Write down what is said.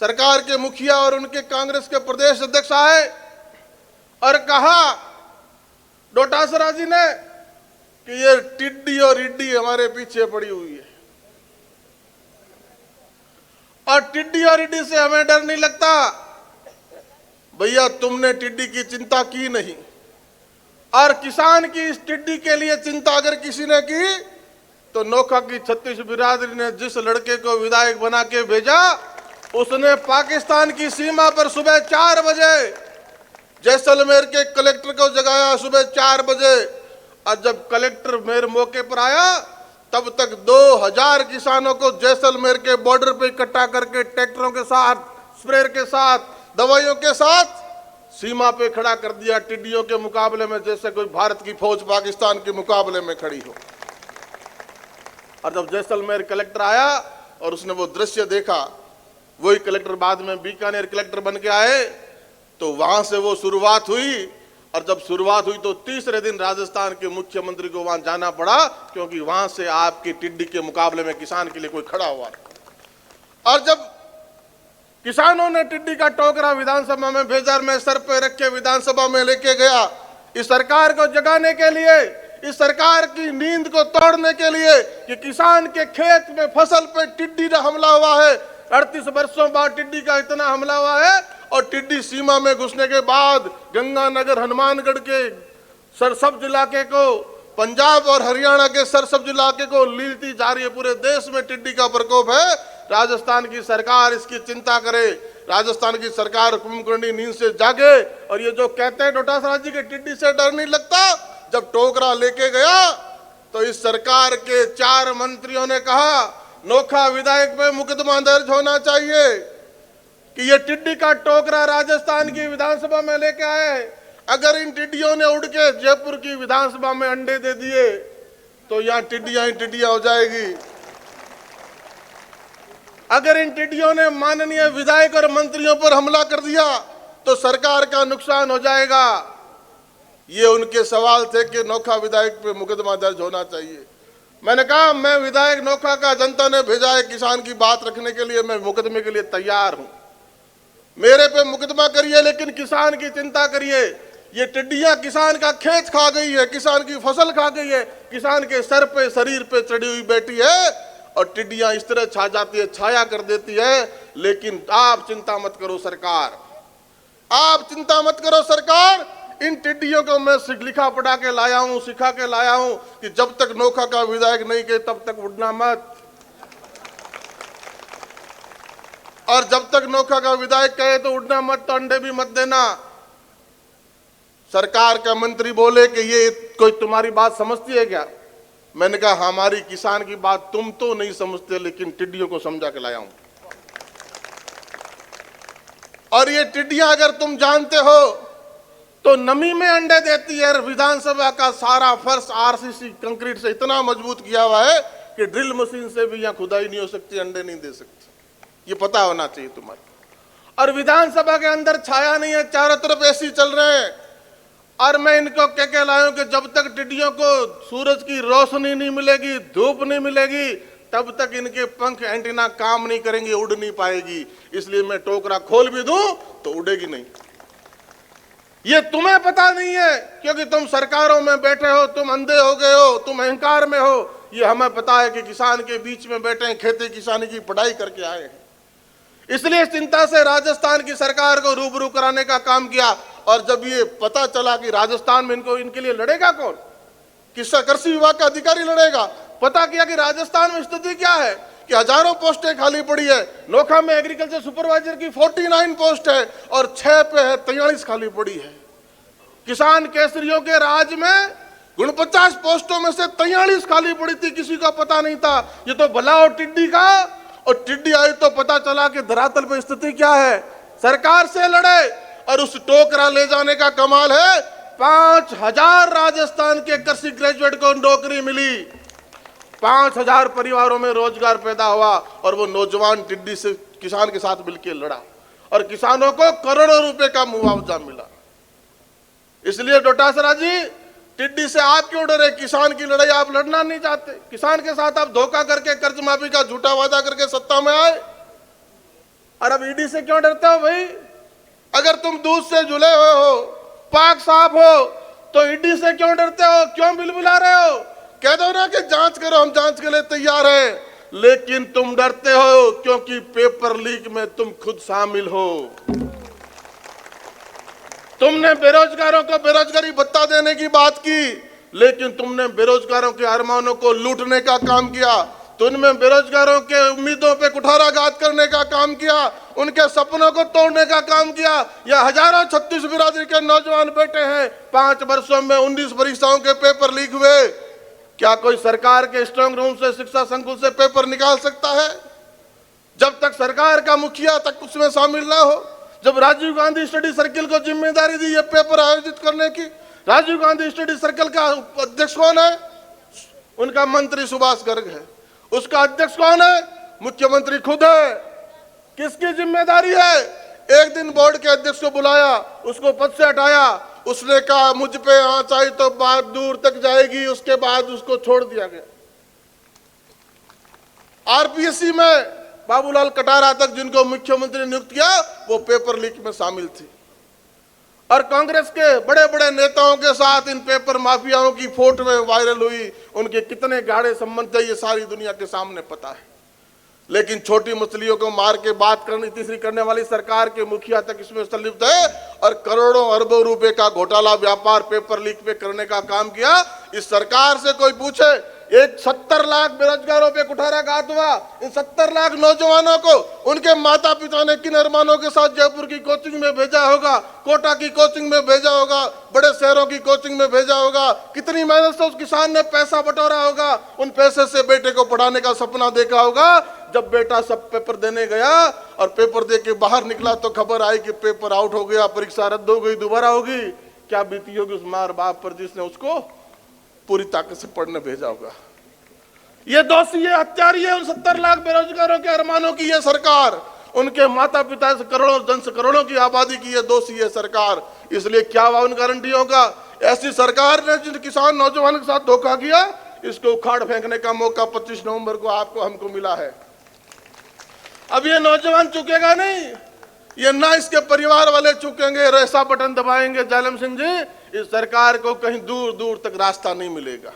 सरकार के मुखिया और उनके कांग्रेस के प्रदेश अध्यक्ष आए और कहा डोटासरा जी ने कि ये टिड्डी और इड्डी हमारे पीछे पड़ी हुई है और टिड्डी और इड्डी से हमें डर नहीं लगता। भैया, तुमने टिड्डी की चिंता की नहीं, और किसान की इस टिड्डी के लिए चिंता अगर किसी ने की तो नोखा की छत्तीस बिरादरी ने जिस लड़के को विधायक बना के भेजा, उसने पाकिस्तान की सीमा पर सुबह 4 बजे जैसलमेर के कलेक्टर को जगाया, सुबह 4 बजे। और जब कलेक्टर मेरे मौके पर आया तब तक 2000 किसानों को जैसलमेर के बॉर्डर पे इकट्ठा करके ट्रैक्टरों के साथ, स्प्रेयर के साथ, दवाइयों के साथ सीमा पे खड़ा कर दिया, टिड्डियों के मुकाबले में, जैसे कोई भारत की फौज पाकिस्तान के मुकाबले में खड़ी हो। और जब जैसलमेर कलेक्टर आया और उसने वो दृश्य देखा, वही कलेक्टर बाद में बीकानेर कलेक्टर बन के आए, तो वहां से वो शुरुआत हुई। और जब शुरुआत हुई तो तीसरे दिन राजस्थान के मुख्यमंत्री को वहां जाना पड़ा, क्योंकि वहां से आपकी टिड्डी के मुकाबले में किसान के लिए कोई खड़ा हुआ। और जब किसानों ने टिड्डी का टोकरा विधानसभा में भेजा, मैं सर पे रख के विधानसभा में लेके गया, इस सरकार को जगाने के लिए, इस सरकार की नींद को तोड़ने के लिए कि किसान के खेत में फसल पे टिड्डी का हमला हुआ है। 38 वर्षों बाद टिड्डी का इतना हमला हुआ है, और टिड्डी सीमा में घुसने के बाद गंगानगर, हनुमानगढ़ के सरसब्ज इलाके को, पंजाब और हरियाणा के सरसब्ज इलाके को लीलती जा रही है। पूरे देश में टिड्डी का प्रकोप है। राजस्थान की सरकार इसकी चिंता करे, राजस्थान की सरकार कुंभकर्णी नींद से जागे। और ये जो कहते हैं डोटासरा जी के टिड्डी से डर नहीं लगता, जब टोकरा लेके गया तो इस सरकार के 4 मंत्रियों ने कहा नोखा विधायक पे मुकदमा दर्ज होना चाहिए कि ये टिड्डी का टोकरा राजस्थान की विधानसभा में लेके आए। अगर इन टिड्डियों ने उड़ के जयपुर की विधानसभा में अंडे दे दिए तो यहाँ टिड्डियां ही टिड्डियां हो जाएगी। अगर इन टिड्डियों ने माननीय विधायक और मंत्रियों पर हमला कर दिया तो सरकार का नुकसान हो जाएगा। ये उनके सवाल थे कि नोखा विधायक पे मुकदमा दर्ज होना चाहिए। मैंने कहा मैं विधायक नोखा का जनता ने भेजा है किसान की बात रखने के लिए, मैं मुकदमे के लिए तैयार हूं। मेरे पे मुकदमा करिए, लेकिन किसान की चिंता करिए। ये टिड्डियां किसान का खेत खा गई है, किसान की फसल खा गई है, किसान के सर पे, शरीर पे चढ़ी हुई बैठी है, और टिड्डियां इस तरह छा जाती है, छाया कर देती है। लेकिन आप चिंता मत करो सरकार, आप चिंता मत करो सरकार। इन टिड्डियों को मैं लिखा पढ़ा के लाया हूं, सिखा के लाया हूं कि जब तक नोखा का विधायक नहीं कहे तब तक उड़ना मत, और जब तक नोखा का विधायक कहे तो उड़ना मत, तो अंडे भी मत देना। सरकार का मंत्री बोले कि ये कोई तुम्हारी बात समझती है क्या? मैंने कहा हमारी किसान की बात तुम तो नहीं समझते, लेकिन टिड्डियों को समझा के लाया हूं। और ये टिड्डियां अगर तुम जानते हो तो नमी में अंडे देती है। विधानसभा का सारा फर्श आरसीसी कंक्रीट से इतना मजबूत किया हुआ है कि ड्रिल मशीन से भी यहां खुदाई नहीं हो सकती, अंडे नहीं दे सकती। ये पता होना चाहिए तुम्हारे। और विधानसभा के अंदर छाया नहीं है, चारों तरफ एसी चल रहे हैं। और मैं इनको कह के लाया हूं कि जब तक टिड्डियों को सूरज की रोशनी नहीं मिलेगी, धूप नहीं मिलेगी, तब तक इनके पंख एंटीना काम नहीं करेंगे, उड़ नहीं पाएगी। इसलिए मैं टोकरा खोल भी दूं तो उड़ेगी नहीं। ये तुम्हें पता नहीं है क्योंकि तुम सरकारों में बैठे हो, तुम अंधे हो गए हो, तुम अहंकार में हो। ये हमें पता है कि किसान के बीच में बैठे हैं, खेती किसानी की पढ़ाई करके आए हैं। इसलिए इस चिंता से राजस्थान की सरकार को रूबरू कराने का काम किया। और जब ये पता चला कि राजस्थान में इनके लिए लड़ेगा कौन, किसका कृषि विभाग का अधिकारी लड़ेगा, पता किया कि राजस्थान में स्थिति क्या है कि हजारों पोस्टें खाली पड़ी है। नोखा में एग्रीकल्चर सुपरवाइजर की 49 पोस्ट है और 6 पे है 43 खाली पड़ी है। किसान केसरियों के राज में 49 पोस्टों में से 43 खाली पड़ी थी, किसी का पता नहीं था। ये तो भला और टिड्डी का, और टिड्डी आई तो पता चला कि धरातल पर स्थिति क्या है। सरकार से लड़े और उस टोकरा ले जाने का कमाल है। 5000 राजस्थान के कृषि ग्रेजुएट को नौकरी मिली, 5000 परिवारों में रोजगार पैदा हुआ। और वो नौजवान टिड्डी से किसान के साथ मिलकर लड़ा और किसानों को करोड़ों रुपए का मुआवजा मिला। इसलिए डोटासरा जी, टिड्डी से आप क्यों डरे? किसान की लड़ाई आप लड़ना नहीं चाहते। किसान के साथ आप धोखा करके कर्ज माफी का झूठा वादा करके सत्ता में आए। और अब ईडी से क्यों डरते हो भाई? अगर तुम दूध से जुले हुए हो, पाक साफ हो, तो ईडी से क्यों डरते हो? क्यों बिलबिला रहे हो? कह दो ना कि जांच करो, हम जांच के लिए तैयार हैं। लेकिन तुम डरते हो क्योंकि पेपर लीक में तुम खुद शामिल हो। तुमने बेरोजगारों को बेरोजगारी भत्ता देने की बात की, लेकिन तुमने बेरोजगारों के अरमानों को लूटने का काम किया। तुमने बेरोजगारों के उम्मीदों पे कुठाराघात करने का काम किया, उनके सपनों को तोड़ने का काम किया। यह हजारों छत्तीस बिरादरी के नौजवान बेटे हैं, 5 वर्षों में 19 परीक्षाओं के पेपर लीक हुए। क्या कोई सरकार के स्ट्रांग रूम से, शिक्षा संकुल से पेपर निकाल सकता है? जब तक सरकार का मुखिया तक उसमें शामिल ना हो। जब राजीव गांधी स्टडी सर्किल को जिम्मेदारी दी ये पेपर आयोजित करने की, राजीव गांधी स्टडी सर्किल का अध्यक्ष कौन है? उनका मंत्री सुभाष गर्ग है। उसका अध्यक्ष कौन है? मुख्यमंत्री खुद है। किसकी जिम्मेदारी है? एक दिन बोर्ड के अध्यक्ष को बुलाया, उसको पद से हटाया, उसने कहा मुझ पे आंच आई तो बात दूर तक जाएगी, उसके बाद उसको छोड़ दिया गया। आरपीएससी में बाबूलाल कटारा तक जिनको मुख्यमंत्री नियुक्त किया, वो पेपर लीक में शामिल थी। और कांग्रेस के बड़े बड़े नेताओं के साथ इन पेपर माफियाओं की फोटोएं वायरल हुई। उनके कितने गाढ़े संबंध थे ये सारी दुनिया के सामने पता है। लेकिन छोटी मछलियों को मार के बात करनी तीसरी करने वाली सरकार के मुखिया तक इसमें संलिप्त है और करोड़ों अरबों रुपए का घोटाला व्यापार पेपर लीक पे करने का काम किया। इस सरकार से कोई पूछे, एक 70 लाख बेरोजगारों पे कुठाराघात हुआ। इन 70 लाख नौजवानों को उनके माता पिता ने किन अरमानों के साथ जयपुर की कोचिंग में भेजा होगा, कोटा की कोचिंग में भेजा होगा, बड़े शहरों की कोचिंग में भेजा होगा, कितनी मेहनत से उस किसान ने पैसा बटोरा होगा, उन पैसे से बेटे को पढ़ाने का सपना देखा होगा। जब बेटा सब पेपर देने गया और पेपर दे के बाहर निकला तो खबर आई कि पेपर आउट हो गया, परीक्षा रद्द हो गई, दोबारा होगी। क्या बीती होगी उस माँ बाप पर जिसने उसको पूरी ताकत से पढ़ने भेजा होगा? ये दोषी है, हत्यारी है उन 70 लाख बेरोजगारों के अरमानों की ये सरकार। उनके माता पिता से करोड़ों जन से करोड़ों की आबादी की ये दोषी है सरकार। इसलिए क्या हुआ उन गारंटियों का? ऐसी सरकार ने जिन किसान नौजवानों के साथ धोखा किया, इसको उखाड़ फेंकने का मौका 25 नवंबर को आपको हमको मिला है। अब ये नौजवान चुकेगा नहीं, ये ना इसके परिवार वाले चुकेंगे। ऐसा बटन दबाएंगे जालम सिंह जी, इस सरकार को कहीं दूर दूर तक रास्ता नहीं मिलेगा।